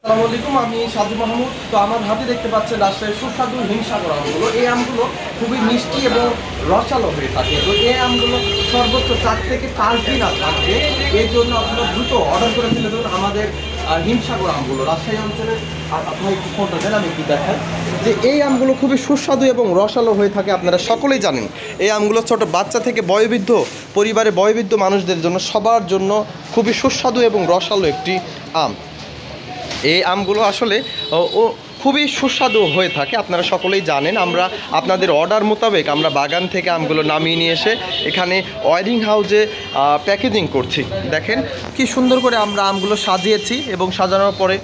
আসসালামু আলাইকুম, আমি সাজু মাহমুদ। তো আমার হাতে দেখতে পাচ্ছেন রাজশাহীর সুস্বাদু হিমসাগর আমগুলো। এই আমগুলো খুবই মিষ্টি এবং রসালো হয়ে থাকে। তো এই আমগুলো সর্বোচ্চ 4 থেকে 5 দিন থাকবে। এই জন্য আপনারা দ্রুত অর্ডার করে ফেলে দেবেন আমাদের হিমসাগর আমগুলো রাজশাহী অঞ্চলে। আর আপনারা একটু ফোনটা দেন, আমি একটু দেখাই যে এই আমগুলো খুবই সুস্বাদু এবং রসালো হয়ে থাকে। আপনারা সকলেই জানেন এই আমগুলো ছোট বাচ্চা থেকে বয়োবৃদ্ধ পরিবারে বয়োবৃদ্ধ মানুষদের জন্য সবার জন্য খুবই সুস্বাদু এবং রসালো একটি আম। এই আমগুলো আসলে খুবই সুস্বাদু হয়ে থাকে, আপনারা সকলেই জানেন। আমরা আপনাদের অর্ডার মোতাবেক আমরা বাগান থেকে আমগুলো নামিয়ে নিয়ে এসে এখানে ওয়ারিং হাউসে প্যাকেজিং করছি। দেখেন কি সুন্দর করে আমরা আমগুলো সাজিয়েছি এবং সাজানোর পরে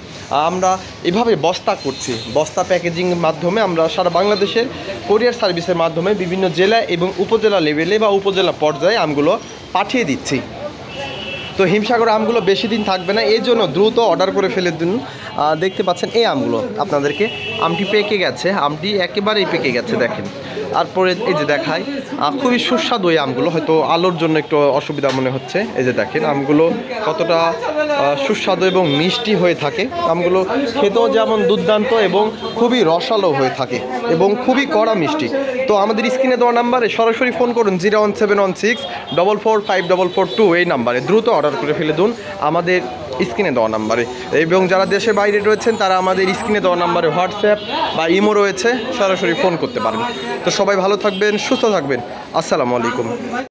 আমরা এভাবে বস্তা করছি। বস্তা প্যাকেজিংয়ের মাধ্যমে আমরা সারা বাংলাদেশের কোরিয়ার সার্ভিসের মাধ্যমে বিভিন্ন জেলা এবং উপজেলা লেভেলে বা উপজেলা পর্যায়ে আমগুলো পাঠিয়ে দিচ্ছি। তো হিমসাগর আমগুলো বেশি দিন থাকবে না, এই জন্য দ্রুত অর্ডার করে ফেলে দিন। দেখতে পাচ্ছেন এই আমগুলো আপনাদেরকে, আমটি পেকে গেছে, আমটি একেবারেই পেকে গেছে। দেখেন তারপরে এই যে দেখায় খুবই সুস্বাদু এই আমগুলো, হয়তো আলোর জন্য একটু অসুবিধা মনে হচ্ছে। এই যে দেখেন আমগুলো কতটা সুস্বাদু এবং মিষ্টি হয়ে থাকে। আমগুলো খেতেও যেমন দুর্দান্ত এবং খুবই রসালো হয়ে থাকে এবং খুবই কড়া মিষ্টি। তো আমাদের স্ক্রিনে দেওয়া নাম্বারে সরাসরি ফোন করুন 01716445442 এই নাম্বারে দ্রুত অর্ডার করে ফেলে দিন আমাদের স্ক্রিনে দেওয়া নাম্বারে। এবং যারা দেশের বাইরে রয়েছেন তারা আমাদের স্ক্রিনে দেওয়া নাম্বারে হোয়াটসঅ্যাপ বা ইমো রয়েছে, সরাসরি ফোন করতে পারেন। তো সবাই ভালো থাকবেন, সুস্থ থাকবেন। আসসালামু আলাইকুম।